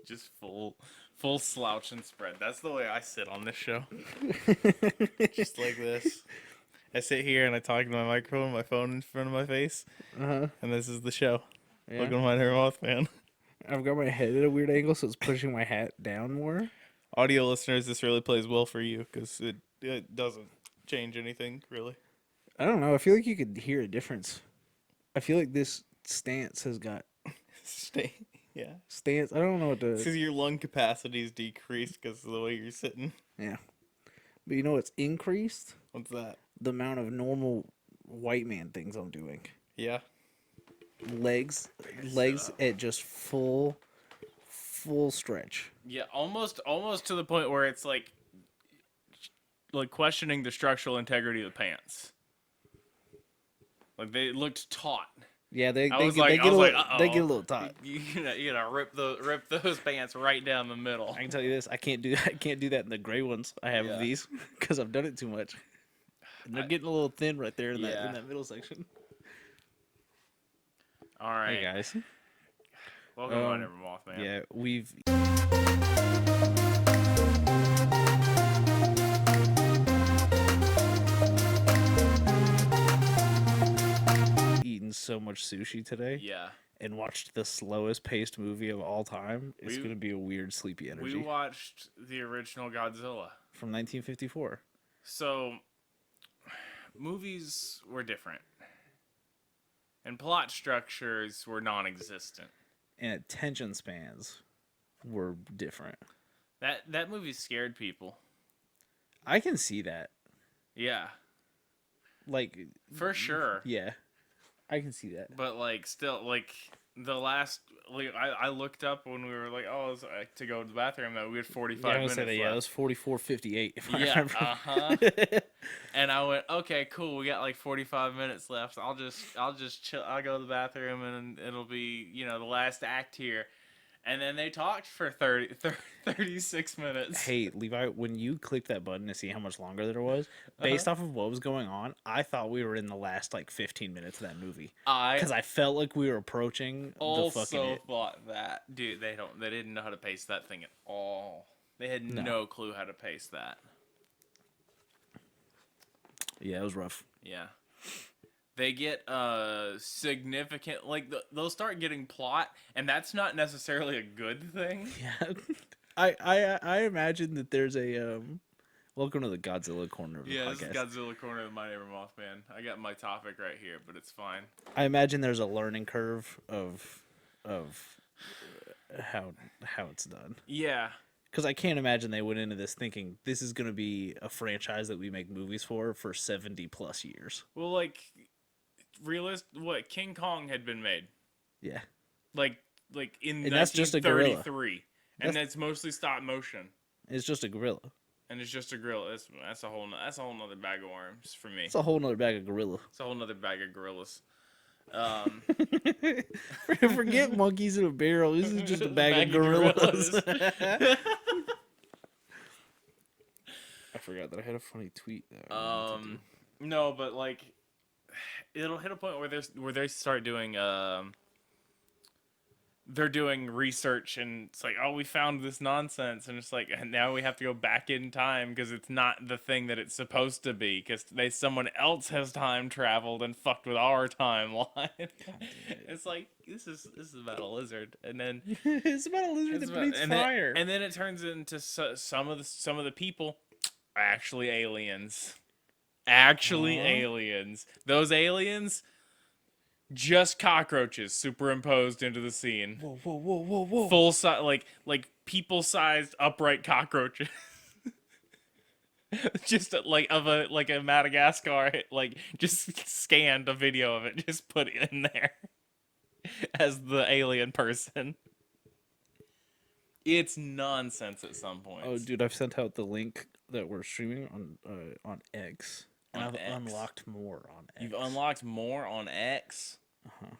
Just full slouch and spread. That's the way I sit on this show. Just like this. I sit here and I talk to my microphone, my phone in front of my face, and this is the show. Yeah. Welcome to My Neighbor Mothman. I've got my head at a weird angle, so it's pushing my hat down more. Audio listeners, this really plays well for you because it doesn't change anything, really. I don't know. I feel like you could hear a difference. I feel like this stance has got Yeah. stance. I don't know what It's to. because your lung capacity is decreased because of the way you're sitting. Yeah. But you know what's increased? What's that? The amount of normal white man things I'm doing. Yeah. Legs at just full stretch. Yeah, almost to the point where it's like questioning the structural integrity of the pants. Like they looked taut. Yeah, they I get was a like, little taut. You know, rip those pants right down the middle. I can tell you this: I can't do that in the gray ones I have of these because I've done it too much. And they're getting a little thin right there in that middle section. All right, hey guys, welcome to My Neighbor Mothman. Yeah, we've eaten so much sushi today. Yeah. And watched the slowest paced movie of all time. It's going to be a weird sleepy energy. We watched the original Godzilla from 1954. So, movies were different. And plot structures were non-existent. And attention spans were different. That movie scared people. I can see that. Yeah. Like, for sure. Yeah. I can see that. But, like, still, like, the last... Like, I looked up when we were, like, to go to the bathroom, that we had 45 minutes left. Yeah, it was 44:58, if I remember. remember. And I went, okay, cool, we got, like, 45 minutes left. I'll just chill. I'll go to the bathroom, and it'll be, you know, the last act here. And then they talked for 36 minutes. Hey, Levi, when you clicked that button to see how much longer there was, based off of what was going on, I thought we were in the last, like, 15 minutes of that movie. Because I felt like we were approaching the fucking Also thought that. Dude, they didn't know how to pace that thing at all. They had no clue how to pace that. Yeah, it was rough. Yeah. They get significant, like, they'll start getting plot, and that's not necessarily a good thing. Yeah. I imagine that there's a, welcome to the Godzilla corner of the podcast. Yeah, this is Godzilla corner of My Neighbor Mothman. I got my topic right here, but it's fine. I imagine there's a learning curve of how it's done. Yeah. Because I can't imagine they went into this thinking this is going to be a franchise that we make movies for 70 plus years. Well, like, King Kong had been made. Yeah. Like in and that's just a gorilla. And that's mostly stop motion. It's just a gorilla. And it's just a gorilla. That's a whole nother bag of worms for me. It's a whole nother bag of gorilla. It's a whole nother bag of gorillas. Forget monkeys in a barrel. This is just a bag of gorillas. I forgot that I had a funny tweet. No, but like, it'll hit a point where they start doing they're doing research, and it's like, oh, we found this nonsense, and it's like, and now we have to go back in time because it's not the thing that it's supposed to be, because someone else has time traveled and fucked with our timeline. It's like, this is about a lizard, and then it's about a lizard that breathes fire, and then it turns into some of the people are actually aliens. Aliens. Those aliens. Just cockroaches superimposed into the scene. Whoa. Full size, like people-sized upright cockroaches. Just like a Madagascar, like just scanned a video of it, just put it in there as the alien person. It's nonsense at some point. Oh, dude, I've sent out the link that we're streaming on X. And I've unlocked more on X. You've unlocked more on X? Uh-huh.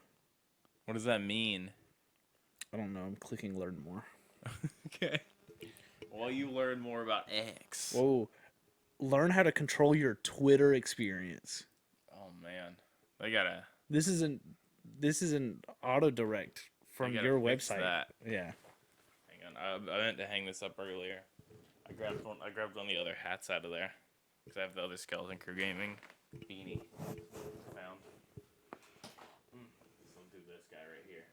What does that mean? I don't know. I'm clicking learn more. Okay. Well, you learn more about X. Whoa. Learn how to control your Twitter experience. Oh, man. They gotta... This is an auto-direct from your website. That. Yeah. Hang on. I meant to hang this up earlier. I grabbed one. I grabbed one of the other hats out of there because I have the other Skeleton Crew Gaming beanie found. So I'll do this guy right here.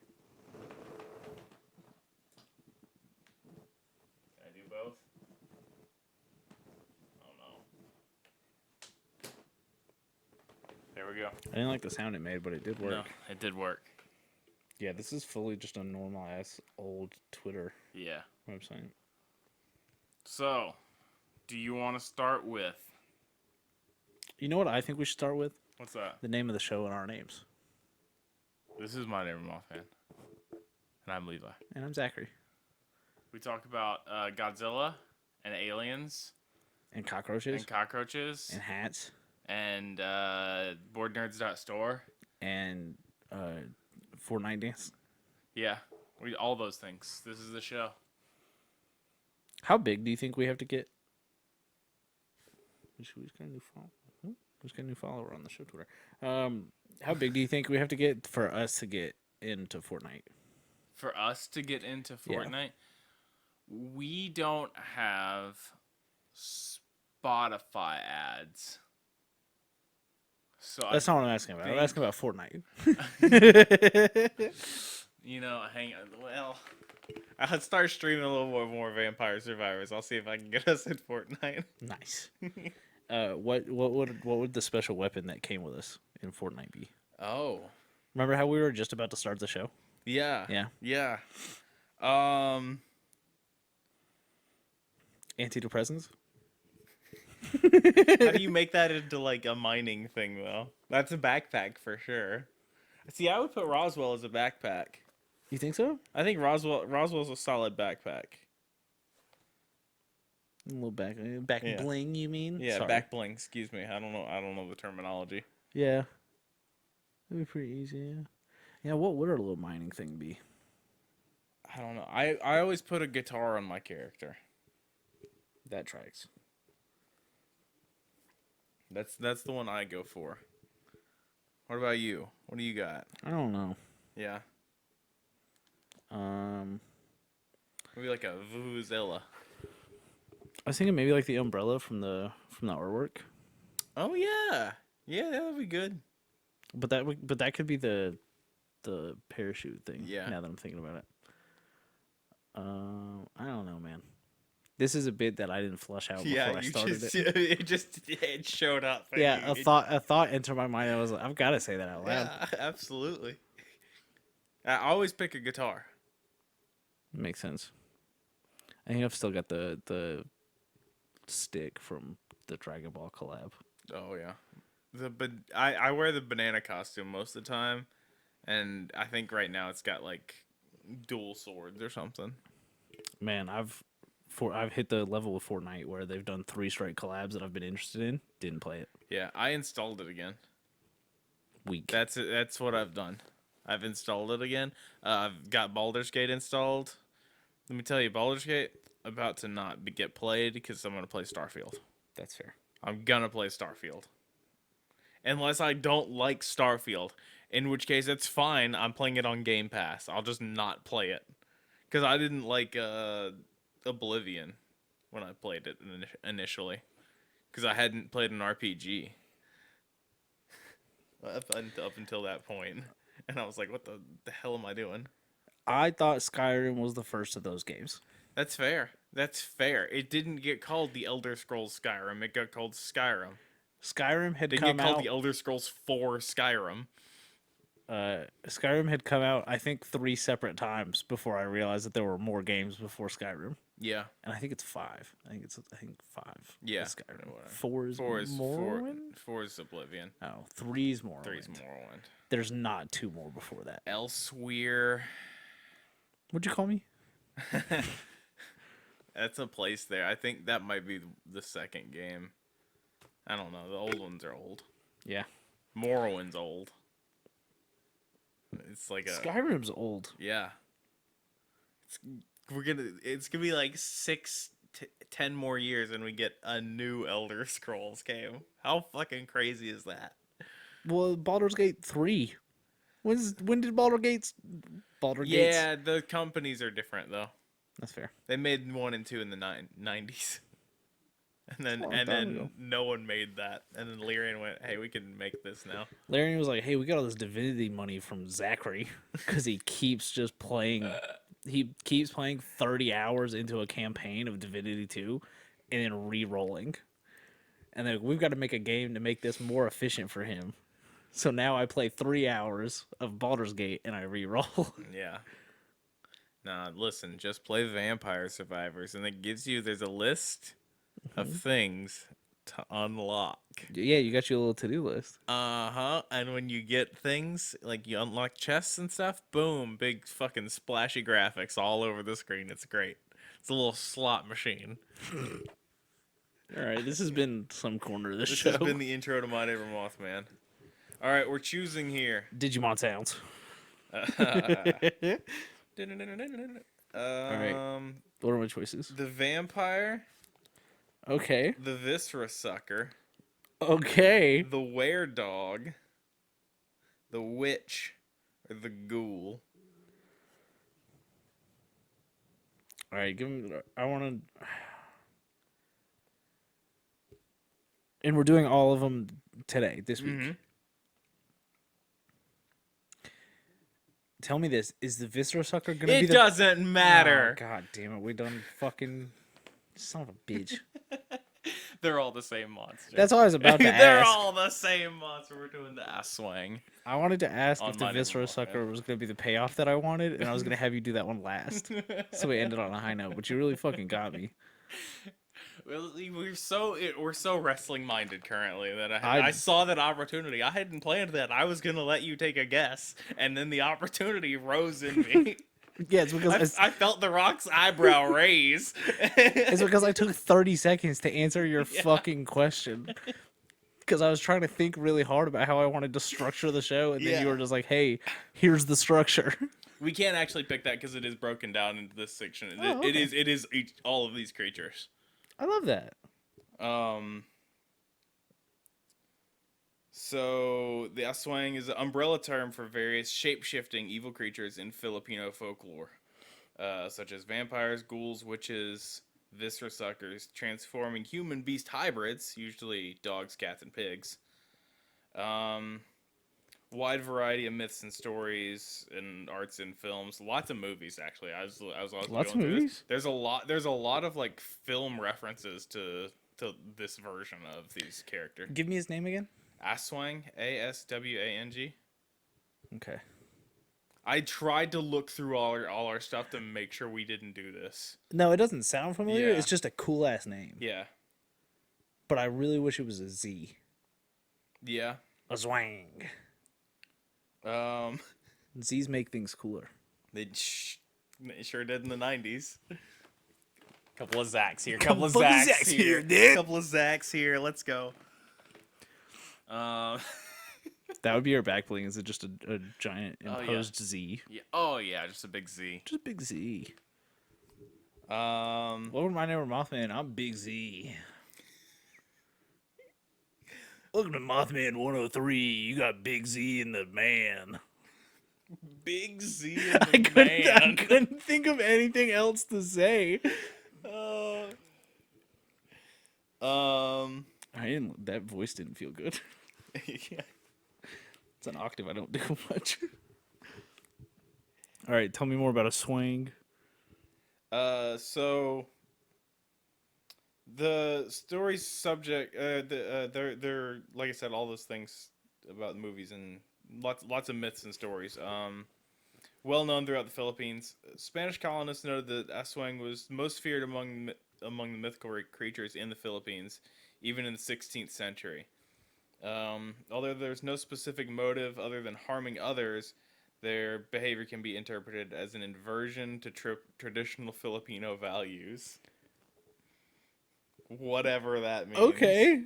Can I do both? Oh no. There we go. I didn't like the sound it made, but it did work. No, it did work. Yeah, this is fully just a normal ass old Twitter website. So, do you want to start with? You know what I think we should start with? What's that? The name of the show and our names. This is my name, Mothman. And I'm Levi. And I'm Zachary. We talk about Godzilla and aliens. And cockroaches. And cockroaches. And hats. And boardnerds.store. And Fortnite dance. Yeah, all those things. This is the show. How big do you think we have to get? We just got a new follower. Just got a new follower on the show Twitter. How big do you think we have to get for us to get into Fortnite? For us to get into Fortnite, we don't have Spotify ads. So that's not what I'm asking about. I'm asking about Fortnite. You know, hang on. Well, I'll start streaming a little more Vampire Survivors. I'll see if I can get us in Fortnite. Nice. What would the special weapon that came with us in Fortnite be? Oh, remember how we were just about to start the show? Yeah. Antidepressants. How do you make that into like a mining thing though? That's a backpack for sure. See, I would put Roswell as a backpack. You think so? I think Roswell's a solid backpack. A little back bling, you mean? Yeah, Sorry. back bling. Excuse me. I don't know the terminology. Yeah, that'd be pretty easy. Yeah. Yeah. What would our little mining thing be? I don't know. I always put a guitar on my character. That tracks. That's the one I go for. What about you? What do you got? I don't know. Yeah. Maybe like a Vuvuzela. I was thinking maybe like the umbrella from the artwork. Oh yeah, yeah, that would be good. But that could be the parachute thing. Yeah. Now that I'm thinking about it. I don't know, man. This is a bit that I didn't flush out before I started it. It showed up. Yeah, a thought entered my mind. I was like, I've got to say that out loud. Yeah, absolutely. I always pick a guitar. Makes sense. I think I've still got the stick from the Dragon Ball collab. Oh yeah, I wear the banana costume most of the time, and I think right now it's got like dual swords or something. Man, I've hit the level with Fortnite where they've done 3 straight collabs that I've been interested in. Didn't play it. Yeah, I installed it again. Weak. That's it. That's what I've done. I've installed it again. I've got Baldur's Gate installed. Let me tell you, Baldur's Gate about to not get played because I'm gonna play Starfield. That's fair. I'm gonna play Starfield. Unless I don't like Starfield, in which case it's fine. I'm playing it on Game Pass. I'll just not play it because I didn't like Oblivion when I played it initially because I hadn't played an RPG up until that point, and I was like, "What the hell am I doing?" I thought Skyrim was the first of those games. That's fair. That's fair. It didn't get called the Elder Scrolls Skyrim. It got called Skyrim. Skyrim had They come get called out. the Elder Scrolls 4 Skyrim. Skyrim had come out, I think, 3 separate times before I realized that there were more games before Skyrim. Yeah. And I think it's 5. I think 5. Yeah. Is Skyrim. 4 is Morrowind? 4 is Oblivion. Oh, 3 is Morrowind. 3 is Morrowind. There's not 2 more before that. Elsewhere. What'd you call me? That's a place there. I think that might be the second game. I don't know. The old ones are old. Yeah. Morrowind's old. It's like Skyrim's old. Yeah. It's gonna be like 10 more years and we get a new Elder Scrolls game. How fucking crazy is that? Well, Baldur's Gate 3. When did Baldur's Gate? Yeah, the companies are different though. That's fair. They made 1 and 2 in the 90s. And That's a then long time ago. no one made that. And then Lyrian went, "Hey, we can make this now." Larry was like, "Hey, we got all this Divinity money from Zachary because he keeps just playing. He keeps playing 30 hours into a campaign of Divinity 2 and then re-rolling. And then we've got to make a game to make this more efficient for him. So now I play 3 hours of Baldur's Gate and I re-roll." Yeah. Nah, listen, just play Vampire Survivors, and it gives you, there's a list of things to unlock. Yeah, you got your little to-do list. Uh-huh. And when you get things, like you unlock chests and stuff, boom, big fucking splashy graphics all over the screen. It's great. It's a little slot machine. All right, this has been some corner of the This show. has been the intro to My Neighbor Mothman. All right, we're choosing here. Digimon sounds. All right, what are my choices? The vampire, Okay. the viscera sucker, Okay. the were-dog, the witch, or the ghoul. All right, give me. I want to. And we're doing all of them today, this week. Mm-hmm. Tell me this: is the Viscera Sucker gonna be It the? doesn't matter. Oh, God damn it! We done fucking son of a bitch. They're all the same monster. That's all I was about to They're ask. all the same monster. We're doing the Aswang. I wanted to ask On if the My Neighbor Viscera Mothman. Sucker was gonna be the payoff that I wanted, and I was gonna have you do that one last, so we ended on a high note. But you really fucking got me. Well, we're so wrestling minded currently that I- I saw that opportunity. I hadn't planned that. I was gonna let you take a guess, and then the opportunity rose in me. Yeah, it's because I felt the Rock's eyebrow raise. it's because I took 30 seconds to answer your fucking question. Because I was trying to think really hard about how I wanted to structure the show, and then you Yeah. were just like, "Hey, here's the structure." We can't actually pick that because it is broken down into this section. Oh, It okay. is all of these creatures. I love that. So the Aswang is an umbrella term for various shape-shifting evil creatures in Filipino folklore, such as vampires, ghouls, witches, viscera suckers, transforming human-beast hybrids, usually dogs, cats, and pigs. Wide variety of myths and stories and arts and films. Lots of movies, actually. I was also Lots going of through this. movies? There's a lot of like film references to this version of these characters. Give me his name again. Aswang, Aswang. Okay. I tried to look through all our stuff to make sure we didn't do this. No, it doesn't sound familiar. Yeah. It's just a cool ass name. Yeah. But I really wish it was a Z. Yeah. A zwang. Z's make things cooler. They sure did in the 90s. Couple of Zacks here. Couple of Zacks here, dude. Couple of Zacks here. Let's go. That would be our back bling. Is it just a giant Oh, yeah. imposed Z? Yeah. Oh yeah, just a big Z. Just a big Z. Um, What would my name Mothman? I'm Big Z. Welcome to Mothman 103. You got Big Z in the man. Big Z. I couldn't think of anything else to say. That voice didn't feel good. Yeah. It's an octave I don't do much. All right, tell me more about a swing. So the story's subject, they're like I said, all those things about movies and lots of myths and stories. Well known throughout the Philippines. Spanish colonists noted that Aswang was most feared among the mythical creatures in the Philippines, even in the 16th century. Although there's no specific motive other than harming others, their behavior can be interpreted as an inversion to traditional Filipino values. Whatever that means. Okay.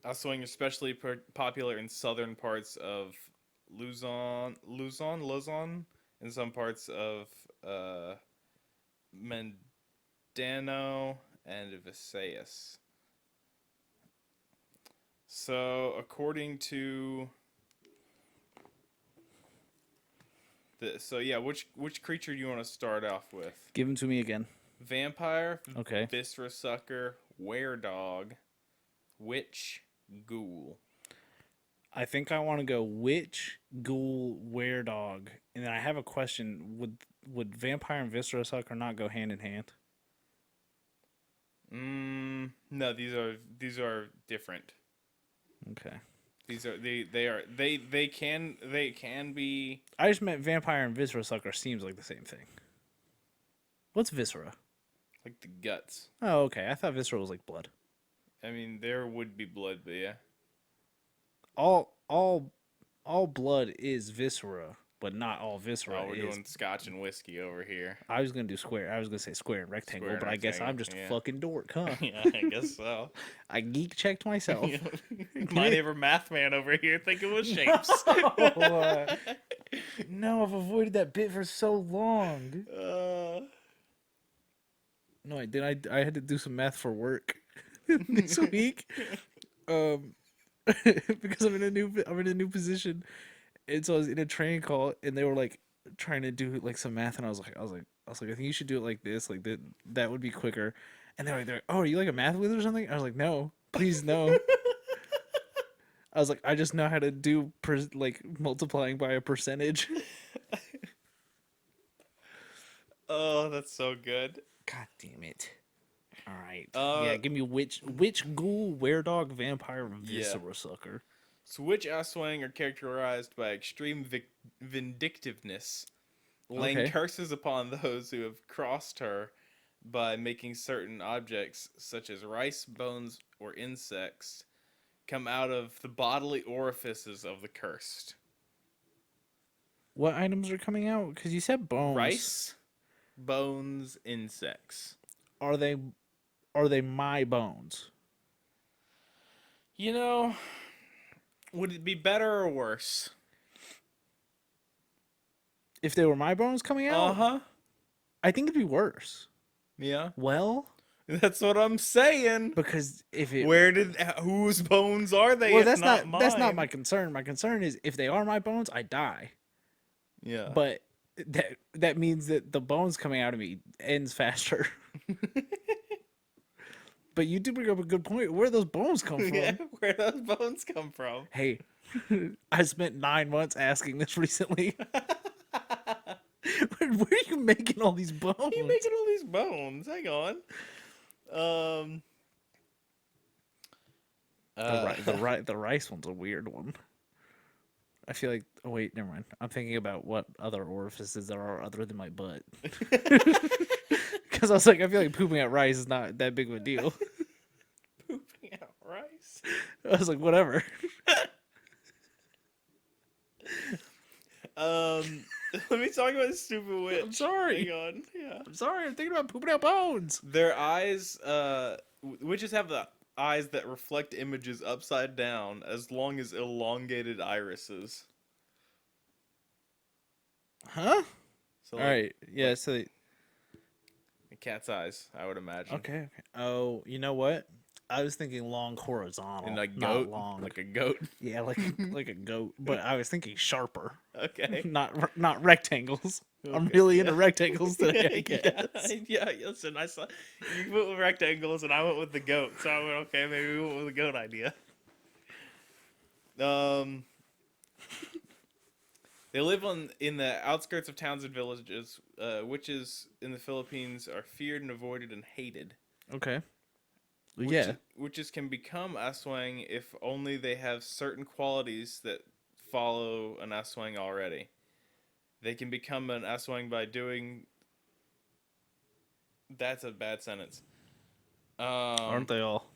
Aswang especially popular in southern parts of Luzon, and some parts of Mindanao and Visayas. So, according to So yeah, which creature do you want to start off with? Give them to me again. Vampire, Okay. viscera sucker, were-dog, witch, ghoul. I think I want to go witch, ghoul, were-dog, and then I have a question: would vampire and viscera sucker not go hand in hand? No, these are different. Okay. These are they can be. I just meant vampire and viscera sucker seems like the same thing. What's viscera? Like the guts. Oh, okay. I thought viscera was like blood. I mean, there would be blood, but yeah. All all all blood is viscera, but not all viscera Oh, we're is. doing scotch and whiskey over here. I was gonna do square. I was gonna say square and rectangle, Square and but I guess I'm rectangle, just a yeah. fucking dork, huh? Yeah, I guess so. I geek checked myself. My neighbor math man over here thinking with shapes. No, I've avoided that bit for so long. uh, No, I did. I had to do some math for work this week, because I'm in a new position, and so I was in a training call, and they were like trying to do like some math, and I think you should do it like this, like that would be quicker. And they're like, oh, are you like a math wizard or something? I was like, no, please no. I was like, I just know how to do like multiplying by a percentage. oh, that's so good. God damn it. All right. Uh, Yeah, give me witch, ghoul, were-dog, vampire, viscera sucker. So which Aswang are characterized by extreme vindictiveness, laying Okay. curses upon those who have crossed her by making certain objects, such as rice, bones, or insects, come out of the bodily orifices of the cursed. What items are coming out? Because you said bones. Rice, bones, insects. Are they are they my bones? You know, would it be better or worse? If they were my bones coming out, Uh-huh. I think it'd be worse. Yeah. Well, That's what I'm saying. because if it Whose bones are they? well, if not mine? that's not my concern. My concern is if they are my bones, I die. Yeah. But that means that the bones coming out of me ends faster. But you do bring up a good point. Where those bones come from? Yeah, where those bones come from? Hey, I spent 9 months asking this recently. Where are you making all these bones? Why are you making all these bones? Hang on. The rice one's a weird one. I feel like. Oh wait, never mind. I'm thinking about what other orifices there are other than my butt. Because I was like, I feel like pooping out rice is not that big of a deal. Pooping out rice. I was like, whatever. Let me talk about this stupid witch. I'm sorry. Hang on. Yeah. I'm sorry. I'm thinking about pooping out bones. Their eyes, witches have the eyes that reflect images upside down as long as elongated irises. Huh? So All right. Yeah. So. a cat's eyes, I would imagine. Okay. Oh, you know what? I was thinking long horizontal, And a not goat, long. like a goat. Yeah, like like a goat. But I was thinking sharper, Okay. not rectangles. I'm Okay, really into yeah. rectangles today. I guess. Yeah, listen, I saw you went with rectangles and I went with the goat, so I went okay, maybe we went with the goat idea. They live in the outskirts of towns and villages. Witches in the Philippines are feared and avoided and hated. Okay. Witches, witches can become Aswang if only they have certain qualities that follow an Aswang already. They can become an Aswang by doing. That's a bad sentence. Aren't they all?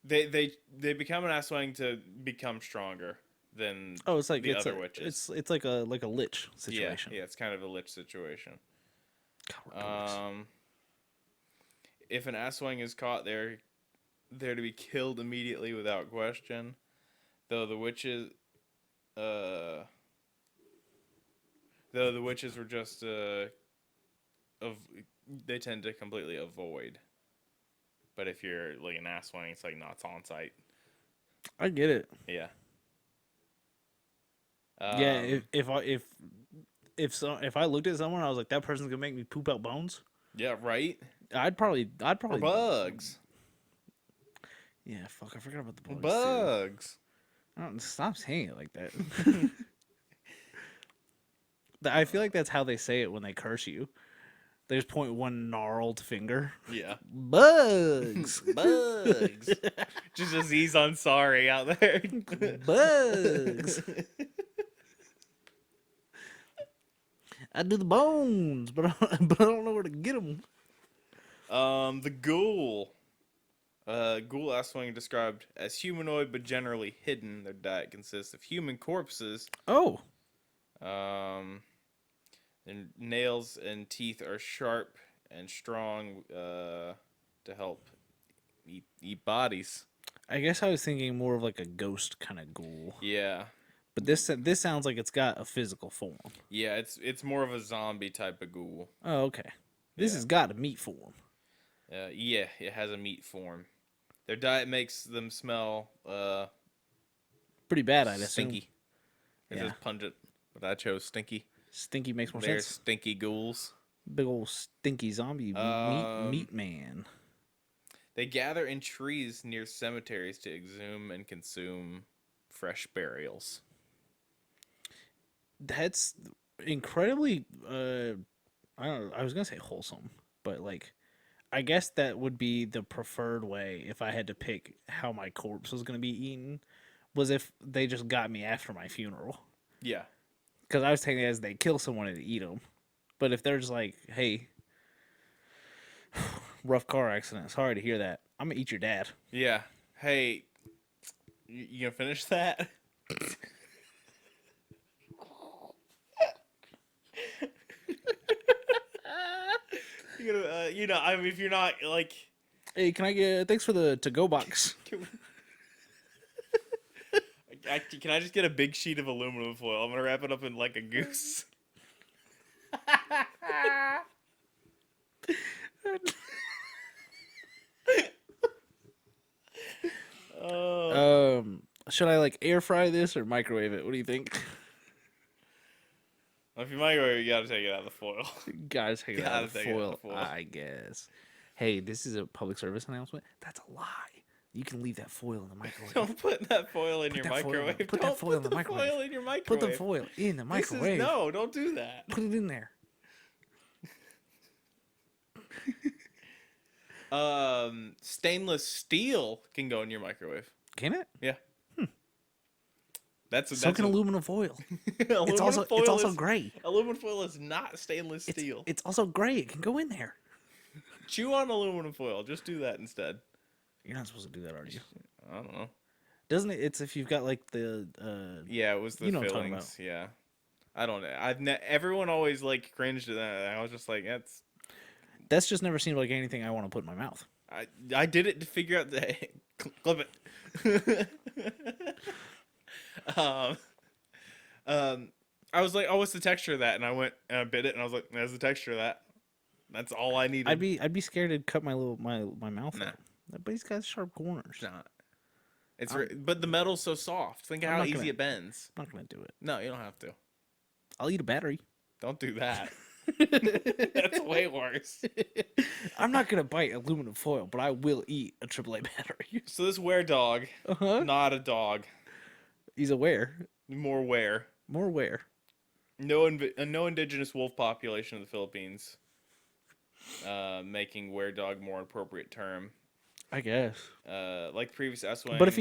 They become an Aswang to become stronger than Oh, it's like the other witches. It's like a lich situation. Yeah, it's kind of a lich situation. God, we're dorks. If an Aswang is caught, they're to be killed immediately without question. Though the witches were just they tend to completely avoid. But if you're like an Aswang, it's like no, it's on site. I get it. Yeah. Yeah, if if I looked at someone, I was like, that person's gonna make me poop out bones. Yeah, right. I'd Or probably. bugs. Yeah, fuck, I forgot about the bugs too. Bugs. I don't stop saying it like that. I feel like that's how they say it when they curse you. They just point one gnarled finger. Yeah. Bugs. Bugs. Just Aziz Ansari out there. Bugs. I do the bones, but but I don't know where to get them. The ghoul. Ghoul Aswang described as humanoid but generally hidden. Their diet consists of human corpses. Oh, And nails and teeth are sharp and strong to help eat bodies. I guess I was thinking more of like a ghost kind of ghoul. Yeah. But this sounds like it's got a physical form. Yeah, it's more of a zombie type of ghoul. Oh, okay. This Yeah. has got a meat form. Yeah, it has a meat form. Their diet makes them smell Pretty bad, I'd assume. stinky. It Yeah. says pungent, but I chose stinky. Stinky makes more They're sense. stinky ghouls. Big old stinky zombie meat man. They gather in trees near cemeteries to exhume and consume fresh burials. That's incredibly I don't know, I was gonna say wholesome, but like I guess that would be the preferred way if I had to pick how my corpse was gonna be eaten, was if they just got me after my funeral. Yeah. Because I was taking it as they kill someone and eat them. But if they're just like, hey, rough car accident, sorry to hear that, I'm gonna eat your dad. Yeah. Hey, you gonna finish that? You're gonna, I mean, if you're not like, Hey, can I get thanks for the to-go box? can I just get a big sheet of aluminum foil? I'm gonna wrap it up in like a goose. Should I like air fry this or microwave it? What do you think? If you microwave, you gotta take it out of the foil. Guys, take it out of the Gotta take it out foil, of the foil. I guess. Hey, this is a public service announcement. That's a lie. You can leave that foil in the microwave. Don't put that foil in Put your that foil in- microwave. put that Don't foil put in the the microwave. foil in your microwave. Put the foil in the microwave. No, don't do that. Put it in there. Stainless steel can go in your microwave. Can it? Yeah. That's So can aluminum foil. aluminum It's also is- gray. Aluminum foil is not stainless It's, steel. it's also gray. It can go in there. Chew on aluminum foil. Just do that instead. You're not supposed to do that, are you? I don't know. Doesn't it? It's if you've got like the Yeah, it was the You know what I'm talking fillings. Yeah. I don't know. Everyone always like cringed at that. I was just like, that's just never seemed like anything I want to put in my mouth. I did it to figure out the clip it. I was like, oh, what's the texture of that? And I went and I bit it, and I was like, that's the texture of that. That's all I needed. I'd be scared to cut my mouth. Nah. Out. But he's got sharp corners. It's not. But the metal's so soft. Think of I'm how not easy gonna- it bends. I'm not gonna do it. No, you don't have to. I'll eat a battery. Don't do that. That's way worse. I'm not gonna bite aluminum foil, but I will eat a AAA battery. So this were dog, not a dog, He's aware. more were. More aware. No indigenous wolf population of the Philippines, making were-dog more appropriate term. I guess. Like previous Aswang. But if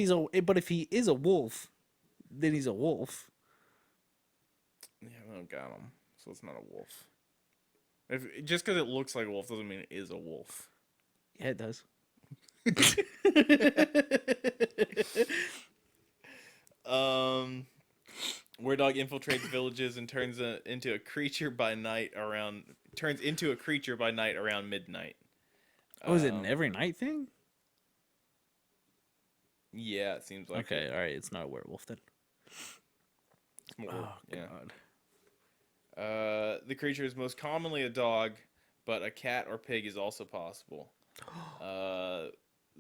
he is a wolf, then he's a wolf. Yeah, I don't got him, so it's not a wolf. Just because it looks like a wolf doesn't mean it is a wolf. Yeah, it does. Were-dog infiltrates villages and turns into a creature by night around midnight. Oh, is it an every night thing? Yeah, it seems like Okay, it. all right. It's not a werewolf then. It's more, Oh yeah. God. The creature is most commonly a dog, but a cat or pig is also possible. The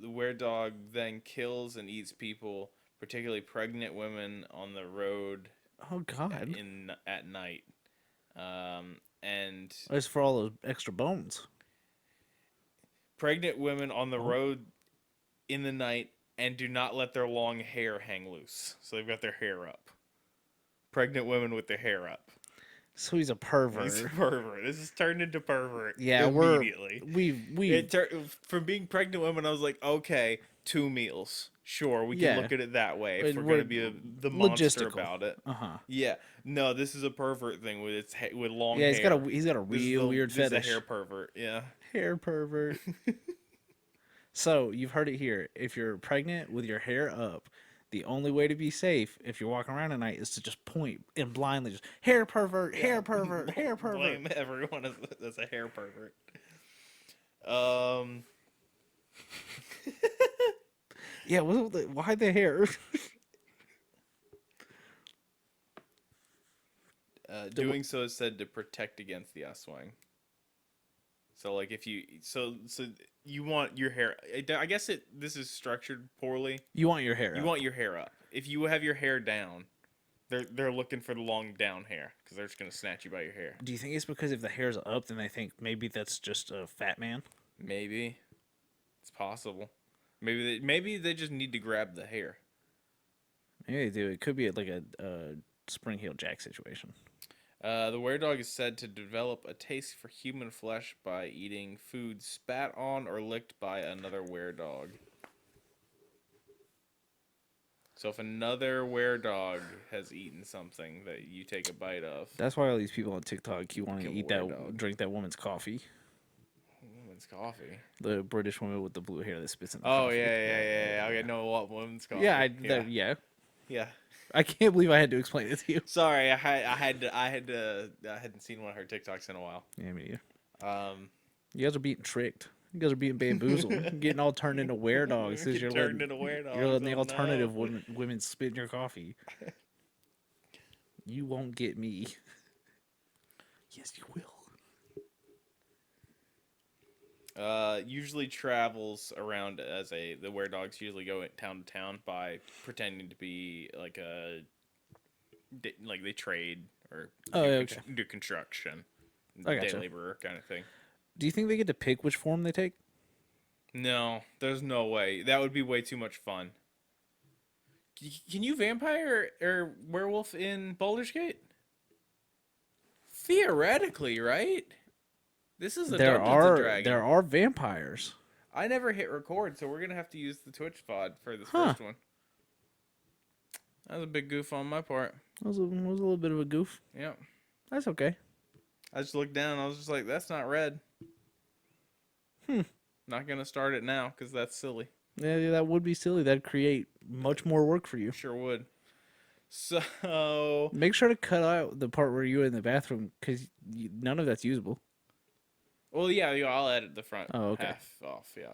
were-dog then kills and eats people, particularly pregnant women on the road Oh God. at night. And It's for all those extra bones. pregnant women on the Oh. road in the night and do not let their long hair hang loose. So they've got their hair up. Pregnant women with their hair up. So he's a He's a pervert. pervert. This is turned into pervert Yeah, immediately. we From being pregnant women, I was like, okay, 2 meals. Sure, we can Yeah. look at it that way if we're We're gonna be the monster logistical. about it. Uh-huh. Yeah, no, this is a pervert thing with with long Yeah, hair. he's got a real weird This is a fetish. hair pervert. Yeah. Hair pervert. So you've heard it here. If you're pregnant with your hair up, the only way to be safe if you're walking around at night is to just point and blindly just hair pervert, hair pervert, hair pervert. Blame everyone as a hair pervert. Um. Yeah, why the hair? Doing so is said to protect against the Aswang. So like if you you want your hair, I guess this is structured poorly. You want your hair You up. want your hair up. If you have your hair down, they're looking for the long down hair because they're just gonna snatch you by your hair. Do you think it's because if the hair's up, then they think maybe that's just a fat man? Maybe it's possible. Maybe they just need to grab the hair. Maybe they do. It could be like a spring heel jack situation. The were-dog is said to develop a taste for human flesh by eating food spat on or licked by another were-dog. So if another were-dog has eaten something that you take a bite of, That's why all these people on TikTok keep wanting to Like a eat that, were-dog. drink that woman's coffee. woman's coffee. The British woman with the blue hair that spits in the Oh coffee. yeah. Okay, no, what woman's coffee? Yeah, yeah. Yeah. I can't believe I had to explain it to you. Sorry, I hadn't seen one of her TikToks in a while. Yeah, me neither. Um, You guys are being tricked. You guys are being bamboozled. Getting all turned into were-dogs. You're turned into were-dogs. You're letting the Oh, alternative no. women spit in your coffee. You won't get me. Yes, you will. Usually travels around the were-dogs usually go town to town by pretending to be like like they trade or do construction, I gotcha. day laborer kind of thing. Do you think they get to pick which form they take? No, there's no way. That would be way too much fun. Can you vampire or werewolf in Baldur's Gate? Theoretically, right? This is a Dungeons and Dragons. There are vampires. I never hit record, so we're gonna have to use the Twitch pod for this Huh. first one. That was a big goof on my part. It was a little bit of a goof. Yeah. That's okay. I just looked down and I was just like, that's not red. Not gonna start it now because that's silly. Yeah, that would be silly. That'd create much more work for you. Sure would. So Make sure to cut out the part where you were in the bathroom because none of that's usable. well, yeah, I'll edit the front half off. Yeah,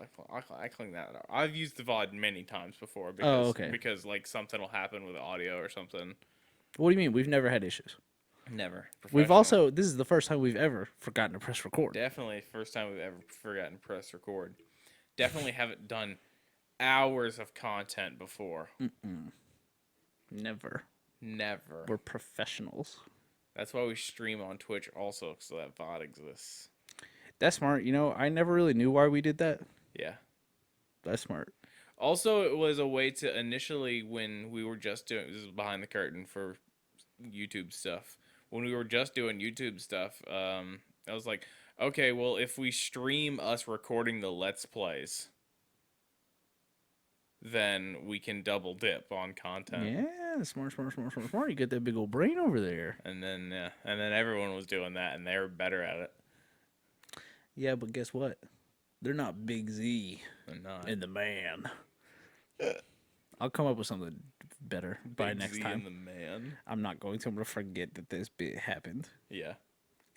I clean that out. I've used the VOD many times before because okay. because like something will happen with the audio or something. What do you mean? We've never had issues. Never. We've also this is the first time we've ever forgotten to press record. Definitely first time we've ever forgotten to press record. Definitely haven't done hours of content before. Never. Never. We're professionals. That's why we stream on Twitch also, so that VOD exists. That's smart. You know, I never really knew why we did that. Yeah. That's smart. Also, it was a way to initially when we were just doing this is behind the curtain for YouTube stuff. When we were just doing YouTube stuff, I was like, okay, well, if we stream us recording the Let's Plays, then we can double dip on content. Yeah, smart. You got that big old brain over there. And then everyone was doing that, and they were better at it. Yeah, but guess what? They're not Big Z They're not. and the man. I'll come up with something better by Big next Z time. and the man. I'm not going to. I'm going to forget that this bit happened. Yeah.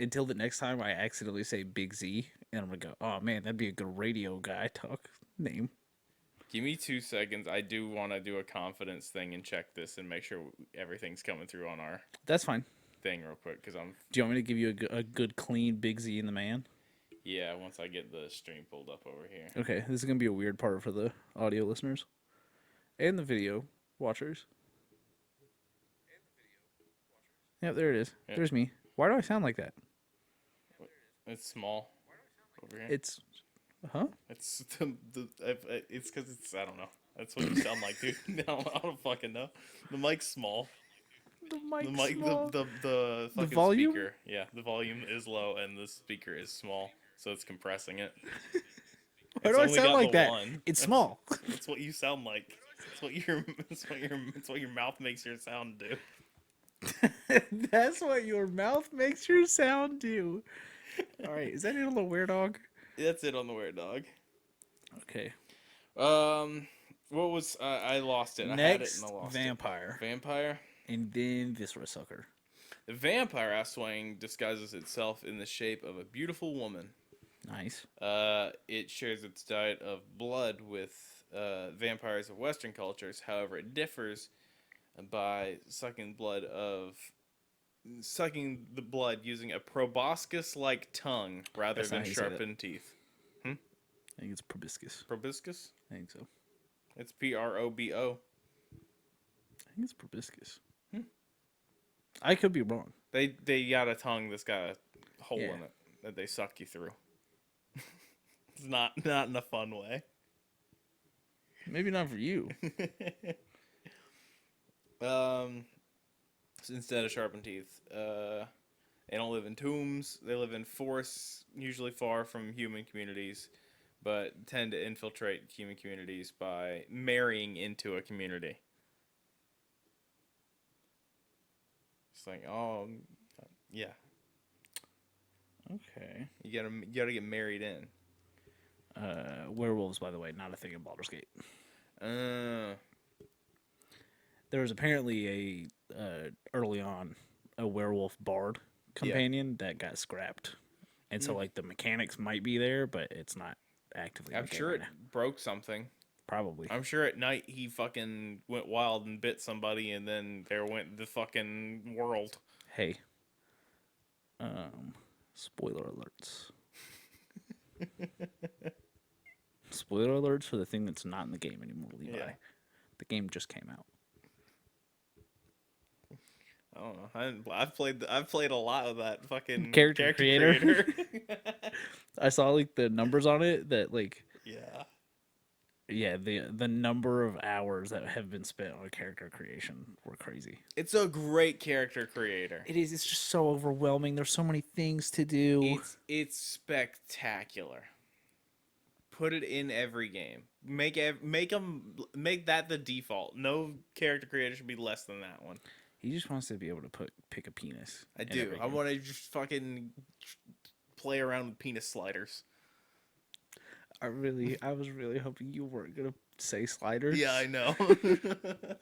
Until the next time I accidentally say Big Z, and I'm going to go, oh man, that'd be a good radio guy talk name. Give me 2 seconds. I do want to do a confidence thing and check this and make sure everything's coming through on our That's fine. thing real quick because I'm. Do you want me to give you a good, clean Big Z and the man? Yeah, once I get the stream pulled up over here. Okay, this is going to be a weird part for the audio listeners and the video watchers. Yep, there it is. Yep. There's me. Why do I sound like that? It's small over here. It's, huh? It's it's because it's I don't know. That's what you sound like, dude. I don't fucking know. The mic's small. The The mic's mic, small. the The fucking volume? speaker. Yeah, the volume is low and the speaker is small, so it's compressing it. Why It's do I only sound got the like that? one. It's small. That's what you sound like. That's what your that's what your mouth makes your sound do. That's what your mouth makes your sound do. All right, is that it on the Weird Dog? That's it on the weird dog. Okay. Um, what was I lost it? I had it and I Next, lost vampire, it. Vampire. and then Viscera Sucker. The vampire Aswang disguises itself in the shape of a beautiful woman. Nice. It shares its diet of blood with vampires of Western cultures. However, it differs by sucking the blood using a proboscis-like tongue rather That's not than how you say that. sharpened teeth. I think it's proboscis. Proboscis? I think so. It's Probo. I think it's proboscis. I could be wrong. They got a tongue that's got a hole Yeah. in it that they suck you through. It's not in a fun way. Maybe not for you. So instead of sharpened teeth, they don't live in tombs. They live in forests, usually far from human communities, but tend to infiltrate human communities by marrying into a community. It's like, oh, yeah, Okay. you gotta get married in. Werewolves, by the way, not a thing in Baldur's Gate. Uh, There was apparently early on a werewolf bard companion that got scrapped, and so like the mechanics might be there, but it's not actively. in I'm the game sure right it now. broke something. Probably. I'm sure at night he fucking went wild and bit somebody, and then there went the fucking world. Hey. Spoiler alerts. Spoiler alerts for the thing that's not in the game anymore, Levi. Yeah. The game just came out. I don't know. I've played a lot of that fucking Character creator. creator. I saw like the numbers on it that like Yeah. yeah, the number of hours that have been spent on character creation were crazy. It's a great character creator. It is. It's just so overwhelming. There's so many things to do. It's spectacular. Put it in every game. Make that the default. No character creator should be less than that one. He just wants to be able to pick a penis. I in do. every I game. want to just fucking play around with penis sliders. I was really hoping you weren't gonna say sliders. Yeah, I know.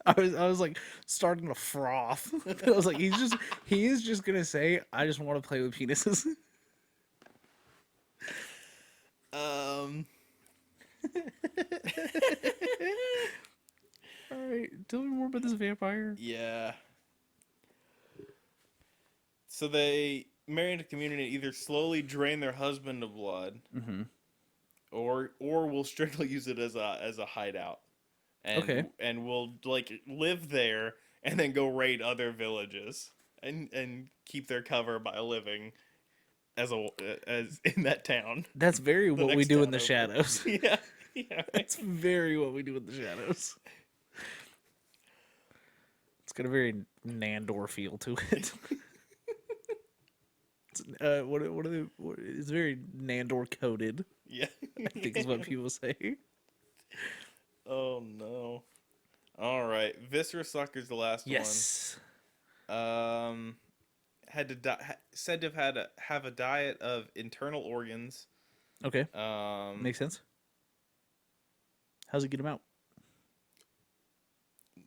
I was like starting to froth. I was like, he is just gonna say, I just want to play with penises. All right, tell me more about this vampire. Yeah. So they marry into community and either slowly drain their husband of blood, or will strictly use it as a hideout, and will like live there and then go raid other villages and keep their cover by living as in that town. That's very what we next do town in the over. shadows. Yeah, yeah. That's very what we do in the shadows. It's got a very Nandor feel to it. It's, it's very Nandor coded, Yeah. I think is what people say. Oh no. All right, Viscera Sucker's the last Yes. one. Had to said to have a diet of internal organs. Okay. Makes sense. How's it get him out?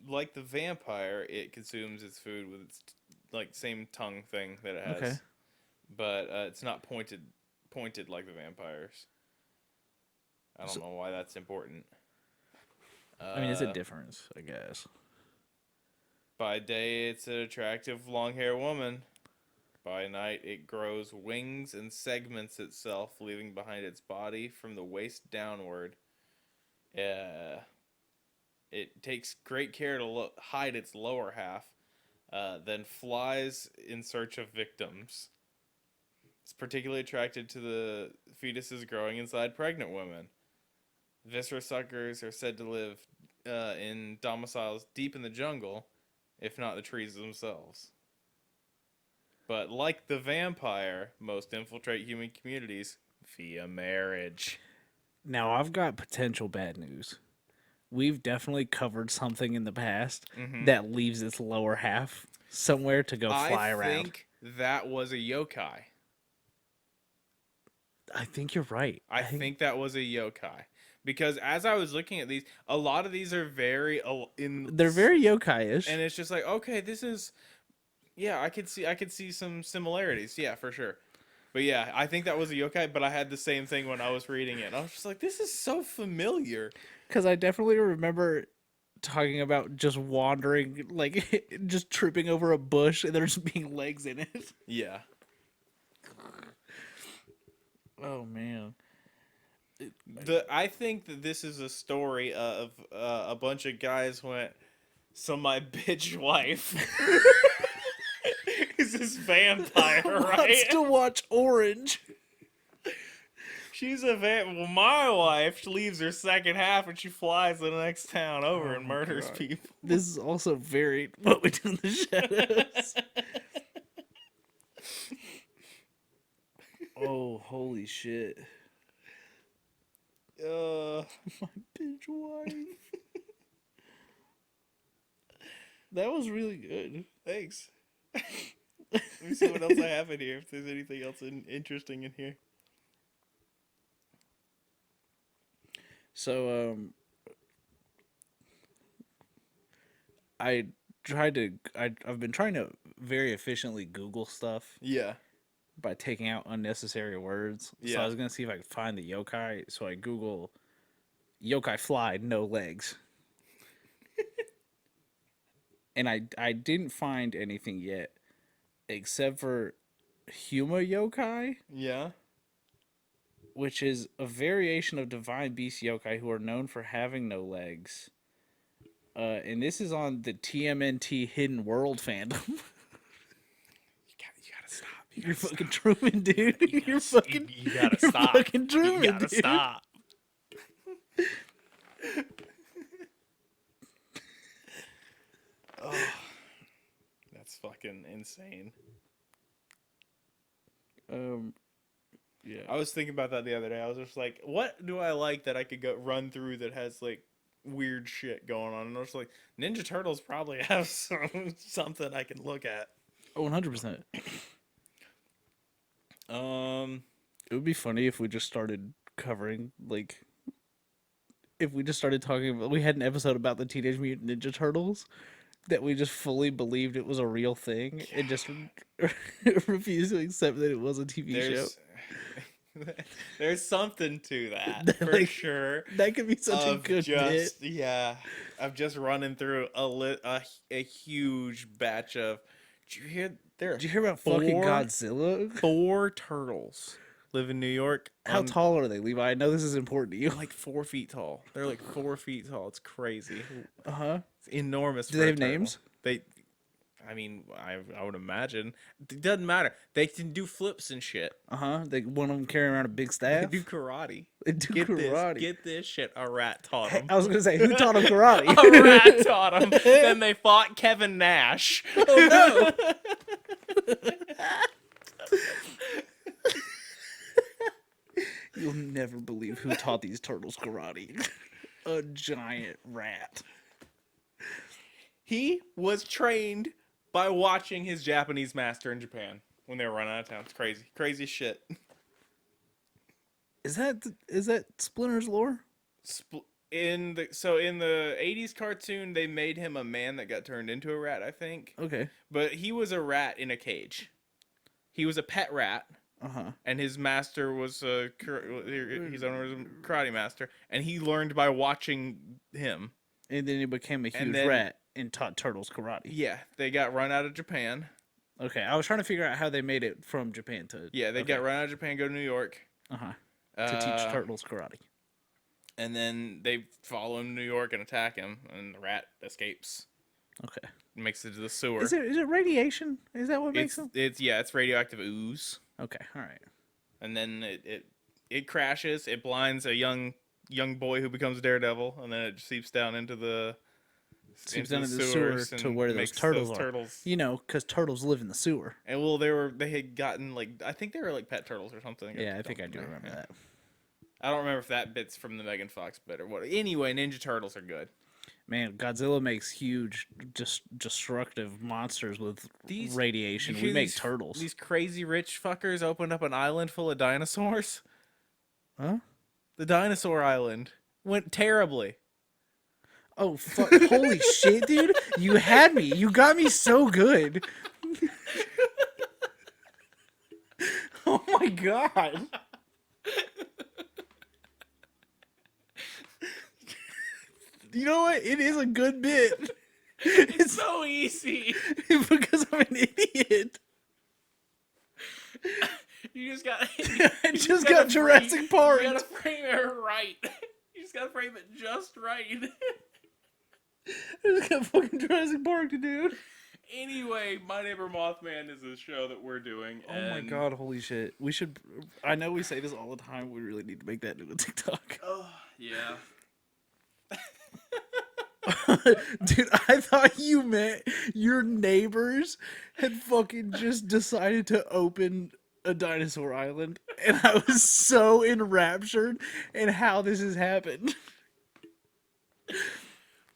Like the vampire, it consumes its food with its like same tongue thing that it has. Okay. But it's not pointed like the vampires. I don't know why that's important. I mean, it's a difference, I guess. By day, it's an attractive long-haired woman. By night, it grows wings and segments itself, leaving behind its body from the waist downward. It takes great care to hide its lower half, then flies in search of victims. It's particularly attracted to the fetuses growing inside pregnant women. Viscera suckers are said to live in domiciles deep in the jungle, if not the trees themselves. But like the vampire, most infiltrate human communities via marriage. Now I've got potential bad news. We've definitely covered something in the past that leaves its lower half somewhere to go I fly around. think that was a yokai. I think you're right. I think that was a yokai. Because as I was looking at these, a lot of these are very they're very yokai-ish. and it's just like, okay, this is, yeah, I could see some similarities, yeah, for sure. But yeah, I think that was a yokai. But I had the same thing when I was reading it. I was just like, this is so familiar. Because I definitely remember talking about just wandering, like just tripping over a bush and there's being legs in it. Yeah. Oh man. I think that this is a story of a bunch of guys went. So my bitch wife is this vampire, right? Wants to watch Orange. She's a Well, my wife leaves her second half and she flies to the next town over and murders God. people. This is also very What We Do in the Shadows. Oh, holy shit. My bitch wife. That was really good. Thanks. Let me see what else I have in here. If there's anything else interesting in here. So, I've been trying to very efficiently Google stuff Yeah. by taking out unnecessary words. So Yeah. I was gonna see if I could find the yokai. So I Google yokai fly, no legs. And I didn't find anything yet, except for Huma yokai, Yeah. which is a variation of divine beast yokai who are known for having no legs. And this is on the TMNT Hidden World fandom. You gotta stop. You're fucking Truman, dude. You're fucking. You gotta You're stop. fucking Truman, You gotta dude. stop. Oh, that's fucking insane. Yeah. I was thinking about that the other day. I was just like, what do I like that I could go run through that has like weird shit going on? And I was like, Ninja Turtles probably have something I can look at. Oh, 100%. It would be funny if we just started covering, like, if we just started talking about, we had an episode about the Teenage Mutant Ninja Turtles that we just fully believed it was a real thing and just refused to accept that it was a TV show. There's something to that for Like, sure. That could be such a good bit. Yeah, I'm just running through a huge batch of. Did you hear? Did you hear about fucking Godzilla? 4 turtles live in New York. How tall are they, Levi? I know this is important to you. Like 4 feet tall. They're like 4 feet tall. It's crazy. Uh-huh. It's enormous. Do they have names? I mean, I would imagine. It doesn't matter. They can do flips and shit. Uh-huh. One of them carrying around a big staff. They do karate. They do karate. Get this shit. A rat taught them. I was gonna say, who taught him karate? A rat taught them. Then they fought Kevin Nash. Oh no! You'll never believe who taught these turtles karate. A giant rat. He was trained by watching his Japanese master in Japan when they were running out of town. It's crazy. Crazy shit. Is that Splinter's lore? In the 80s cartoon, they made him a man that got turned into a rat, I think. Okay. But he was a rat in a cage. He was a pet rat. Uh-huh. And his master was his owner was a karate master, and he learned by watching him. And then he became a huge rat and taught turtles karate. Yeah, they got run out of Japan. Okay, I was trying to figure out how they made it from Japan to... Yeah, they got run out of Japan, go to New York. Uh-huh. To teach turtles karate. And then they follow him to New York and attack him, and the rat escapes. Okay. It makes it to the sewer. Is it radiation? Is that what makes them? It's radioactive ooze. Okay. All right. And then it crashes. It blinds a young boy who becomes Daredevil, and then it seeps down into the sewer sewers to and where those makes turtles those are. turtles. You know, because turtles live in the sewer. And well, they had gotten like I think they were like pet turtles or something. Yeah, I think I do remember that. I don't remember if that bit's from the Megan Fox bit or what. Anyway, Ninja Turtles are good. Man, Godzilla makes huge, just destructive monsters with radiation. You We hear make turtles. These crazy rich fuckers opened up an island full of dinosaurs. Huh? The dinosaur island went terribly. Oh, fuck. Holy shit, dude. You had me. You got me so good. Oh my god. You know what? It is a good bit. It's so easy. Because I'm an idiot. You just got. I just got Jurassic Park. You gotta frame it right. You just gotta frame it just right. I just got fucking Jurassic Park, dude. Anyway, My Neighbor Mothman is a show that we're doing. Oh my god, holy shit. We should. I know we say this all the time. We really need to make that into a TikTok. Oh, yeah. Dude, I thought you meant your neighbors had fucking just decided to open a dinosaur island. And I was so enraptured in how this has happened.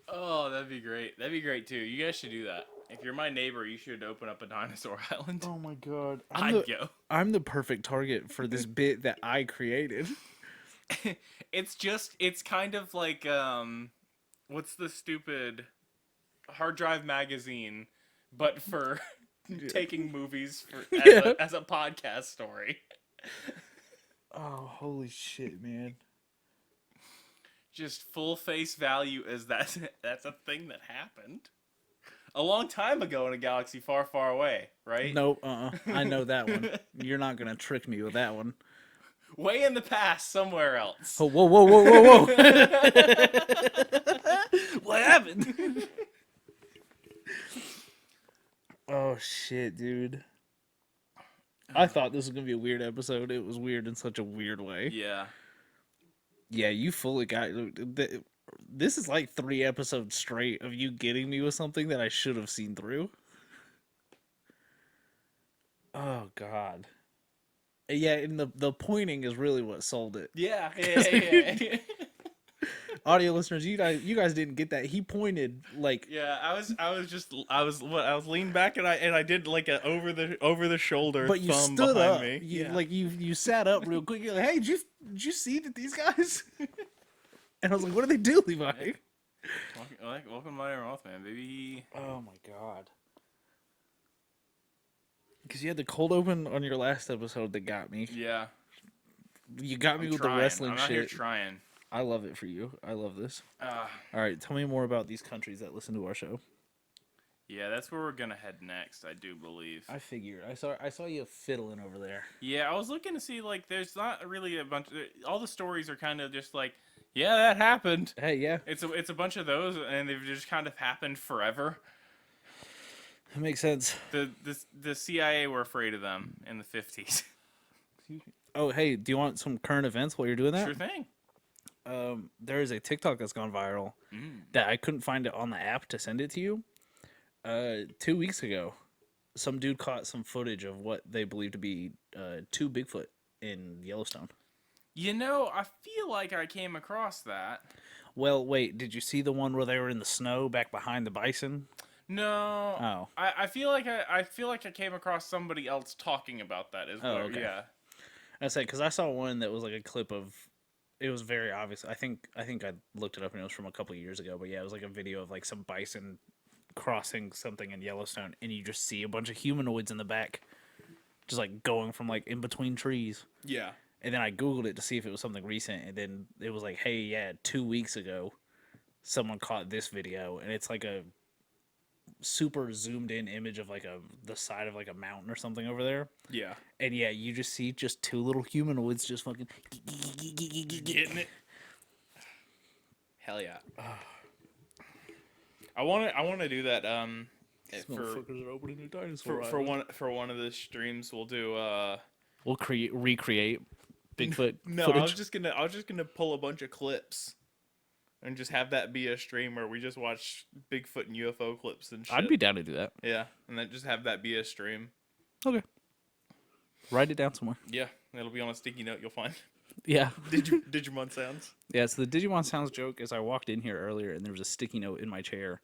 Oh, that'd be great. That'd be great too. You guys should do that. If you're my neighbor, you should open up a dinosaur island. Oh my god. I'd go. I'm the perfect target for this bit that I created. It's kind of like, what's the stupid hard drive magazine, but for taking movies as a podcast story. Oh, holy shit, man. Just full face value as that's a thing that happened a long time ago in a galaxy far, far away, right? Nope, I know that one. You're not gonna trick me with that one. Way in the past, somewhere else. Oh, whoa, whoa, whoa, whoa, whoa. What happened? Oh, shit, dude. I thought this was going to be a weird episode. It was weird in such a weird way. Yeah. Yeah, you fully got... This is like 3 episodes straight of you getting me with something that I should have seen through. Oh, God. Yeah, and the pointing is really what sold it. Yeah. Yeah. Audio listeners, you guys didn't get that. He pointed like yeah. I was leaned back and I did like a over the shoulder. But you thumb stood behind up. Me. You sat up real quick. You're like, hey, did you see that these guys? And I was like, what do they do, Levi? Welcome to My Neighbor Mothman, baby. Oh my god. Because you had the cold open on your last episode that got me. Yeah. You got me with trying. the wrestling I'm out shit. here trying. I love it for you. I love this. All right, tell me more about these countries that listen to our show. Yeah, that's where we're gonna head next, I do believe. I figured. I saw you fiddling over there. Yeah, I was looking to see like there's not really a bunch. All the stories are kind of just like, yeah, that happened. Hey, yeah. It's a bunch of those, and they've just kind of happened forever. That makes sense. The CIA were afraid of them in the 50s. Excuse me. Oh, hey, do you want some current events while you're doing that? Sure thing. There is a TikTok that's gone viral that I couldn't find it on the app to send it to you. 2 weeks ago, some dude caught some footage of what they believe to be 2 Bigfoot in Yellowstone. You know, I feel like I came across that. Well, wait, did you see the one where they were in the snow back behind the bison? No. Oh. I feel like I came across somebody else talking about that as well. okay. Yeah. I said because I saw one that was like a clip of. It was very obvious. I think I looked it up and it was from a couple of years ago. But yeah, it was like a video of like some bison crossing something in Yellowstone, and you just see a bunch of humanoids in the back, just like going from like in between trees. Yeah. And then I Googled it to see if it was something recent, and then it was like, hey, yeah, 2 weeks ago, someone caught this video, and it's like a super zoomed in image of like the side of like a mountain or something over there. Yeah. And yeah, you just see just 2 little humanoids just fucking getting it. Hell yeah. I want to do that. These For motherfuckers are opening a dinosaur for one of the streams, we'll do. We'll recreate Bigfoot No, footage. I was just gonna pull a bunch of clips, and just have that be a stream where we just watch Bigfoot and UFO clips and shit. I'd be down to do that. Yeah, and then just have that be a stream. Okay. Write it down somewhere. Yeah, it'll be on a sticky note you'll find. Yeah. Digimon sounds. Yeah, so the Digimon Sounds joke is I walked in here earlier and there was a sticky note in my chair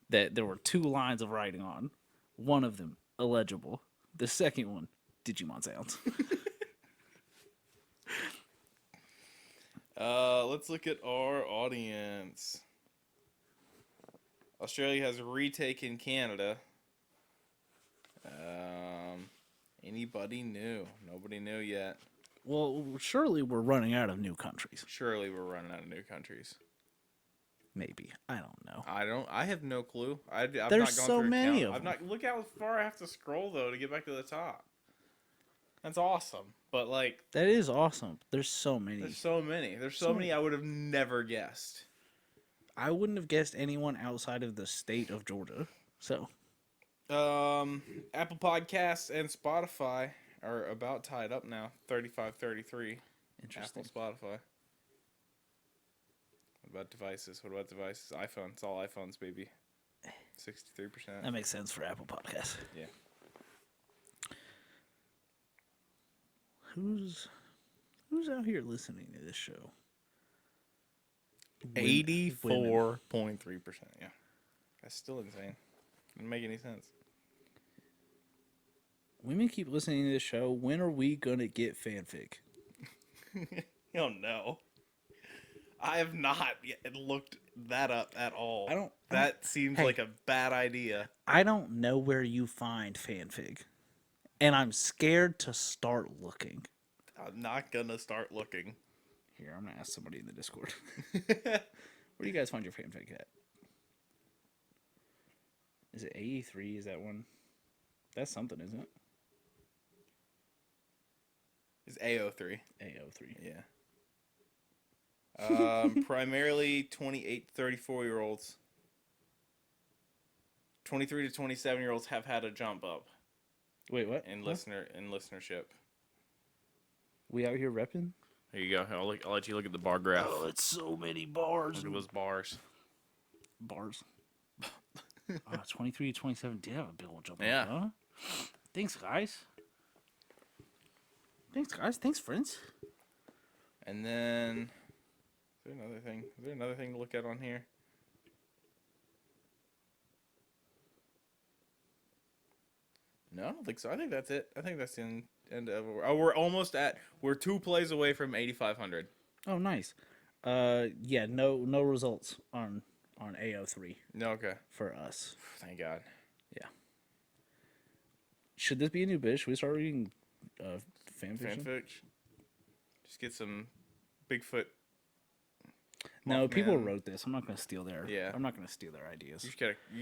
that there were 2 lines of writing on. One of them, illegible. The second one, Digimon Sounds. Let's look at our audience. Australia has retaken Canada. Anybody new? Nobody new yet. Well, surely we're running out of new countries. Surely we're running out of new countries. Maybe. I don't know. I have no clue. I've There's not gone so through a many count. of I've them. not. Look how far I have to scroll though to get back to the top. That's awesome. But like, That is awesome. There's so many. there's so many. There's so many I would have never guessed. I wouldn't have guessed anyone outside of the state of Georgia. So, Apple Podcasts and Spotify are about tied up now. 35-33. interesting. Apple, Spotify. What about devices? iPhone. It's all iPhones, baby. 63%. That makes sense for Apple Podcasts. Yeah. Who's out here listening to this show? 84.3%. Yeah. That's still insane. Doesn't make any sense. Women keep listening to this show. When are we gonna get fanfic? Oh no. I have not yet looked that up at all. That seems hey. like a bad idea. I don't know where you find fanfic, and I'm scared to start looking. I'm not gonna start looking. Here, I'm gonna ask somebody in the Discord. Where do you guys find your fanfic at? Is it AE3? Is that one? That's something, isn't it? It's AO3. AO3. Yeah. Primarily 28 34-year-olds. 23 to 27-year-olds have had a jump up Wait, what? in listenership. We out here repping? There you go. I'll let you look at the bar graph. Oh, it's so many bars. Look at those bars. Bars. 23 to 27 did have a big old jump. Yeah. Up, huh? Thanks, guys. Thanks, friends. And then, is there another thing to look at on here? No, I don't think so. I think that's it. I think that's the end of. We're 2 plays away from 8,500. Oh, nice. Yeah, no results on AO3 No, okay. for us. Thank God. Yeah. Should this be a new bit? Should we start reading fanfiction? Fanfic. Just get some Bigfoot. No, Mothman. people wrote this. I'm not gonna steal their. Yeah. I'm not gonna steal their ideas. You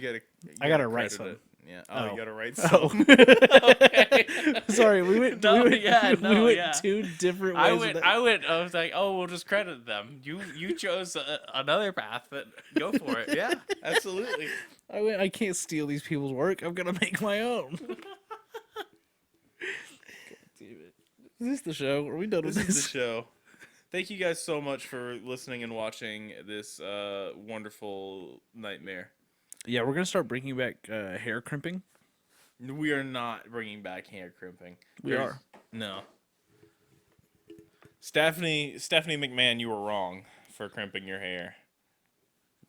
gotta. I gotta write credit some. it. Yeah. Oh, Oh. you gotta write Oh. some. Okay. Sorry, we went. No, we went, yeah, no, we went yeah. 2 different ways. I was like, oh, we'll just credit them. You chose another path, but go for it. Yeah, absolutely. I can't steal these people's work. I'm gonna make my own. God damn it. Is this the show? Are we done with This this? is the show. Thank you guys so much for listening and watching this wonderful nightmare. Yeah, we're gonna start bringing back hair crimping. We are not bringing back hair crimping. We are. No. Stephanie McMahon, you were wrong for crimping your hair.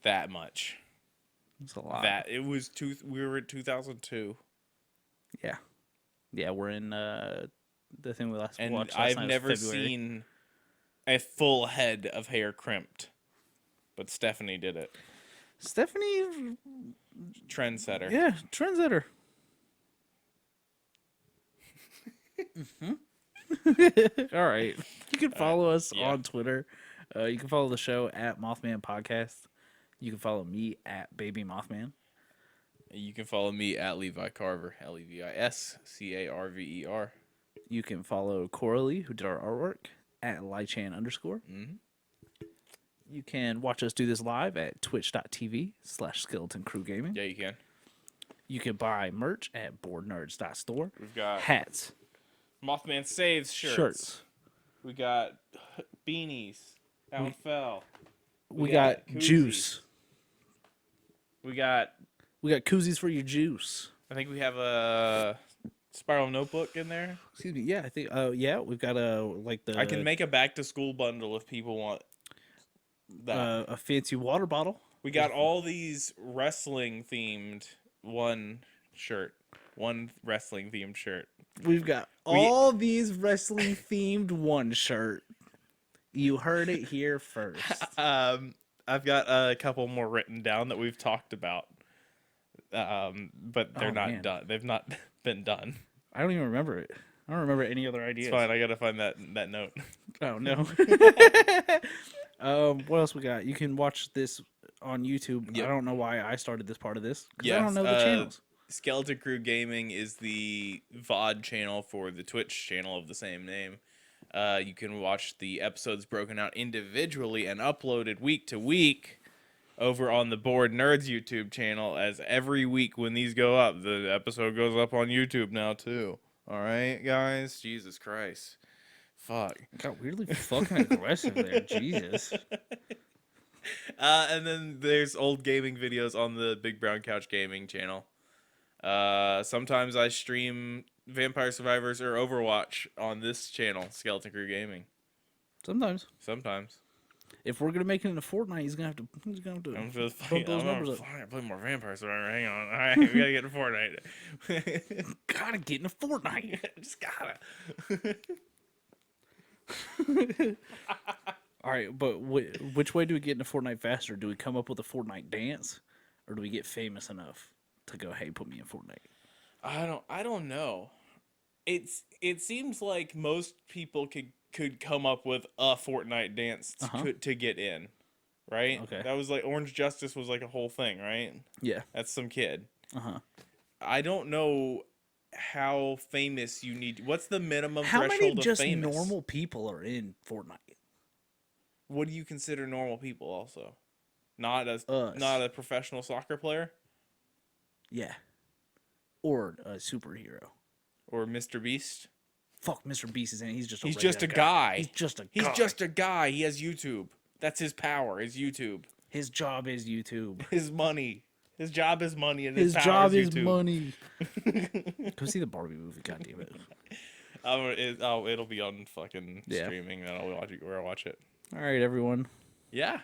That much. It's a lot. We were at 2002. Yeah. Yeah, we're in the thing we watched And last I've night was never February. seen a full head of hair crimped. But Stephanie did it. Stephanie. Trendsetter. Yeah, trendsetter. All right. You can follow us yeah. on Twitter. You can follow the show at Mothman Podcast. You can follow me at Baby Mothman. You can follow me at Levi Carver, LevisCarver. You can follow Coralie, who did our artwork, at Lychan_. You can watch us do this live at twitch.tv/Skeleton Crew Gaming. Yeah, you can. You can buy merch at boardnerds.store. We've got Hats, Mothman Saves shirts. We got beanies. That one fell. We got koozies. juice. We got koozies for your juice. I think we have a spiral notebook in there. Excuse me. Yeah, I think. Yeah, we've got I can make a back to school bundle if people want that. a fancy water bottle. We got all these wrestling themed wrestling themed shirt. We've got all these wrestling themed one shirt. You heard it here first. I've got a couple more written down that we've talked about, but they're not done. They've not been done. I don't even remember it. I don't remember any other ideas. It's fine. I gotta find that note. Oh no. What else we got? You can watch this on YouTube. Yep. I don't know why I started this part of this. Yes, I don't know the channels. Skeleton Crew Gaming is the VOD channel for the Twitch channel of the same name. You can watch the episodes broken out individually and uploaded week to week over on the Bored Nerds YouTube channel, as every week when these go up, the episode goes up on YouTube now too. All right, guys? Jesus Christ. Fuck. Got weirdly fucking aggressive there. Jesus. And then there's old gaming videos on the Big Brown Couch Gaming channel. Sometimes I stream Vampire Survivors or Overwatch on this channel, Skeleton Crew Gaming. Sometimes. If we're gonna make it into Fortnite, he's gonna have to. I'm just bump those numbers up. I play more Vampire Survivor. Hang on. All right, we gotta get into Fortnite. Gotta get into Fortnite. Just gotta. All right, but which way do we get into Fortnite faster? Do we come up with a Fortnite dance, or do we get famous enough to go, "Hey, put me in Fortnite"? I don't know. It seems like most people could come up with a Fortnite dance to get in, right? Okay. That was like Orange Justice was like a whole thing, right? Yeah. That's some kid. I don't know how famous you need. What's the minimum How threshold many of just famous? normal people are in Fortnite? What do you consider normal people? Also, not Us. a professional soccer player Yeah. Or a superhero. or Mr. Beast. Fuck, Mr. Beast is in it. He's just a He's just a regular guy. He's just a guy. He's just a guy. He has YouTube. That's his power. Is YouTube. His job is YouTube. His money. His job is money, and His his job power is YouTube. money. Go see the Barbie movie. God damn it. It'll be on fucking streaming. And I'll watch it where I watch it. All right, everyone. Yeah.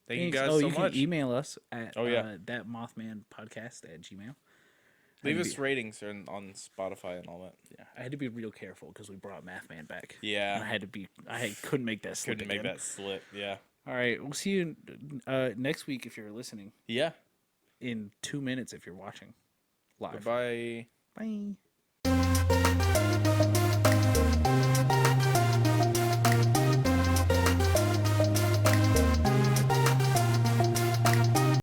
Thank you Thanks. guys so you much. can email us at Leave thatmothmanpodcast@gmail. us ratings on Spotify and all that. Yeah, I had to be real careful because we brought Mathman back. Yeah. And couldn't make that slip. Couldn't make that slip. Yeah. All right, we'll see you next week if you're listening. Yeah. In 2 minutes if you're watching live. Bye. Bye.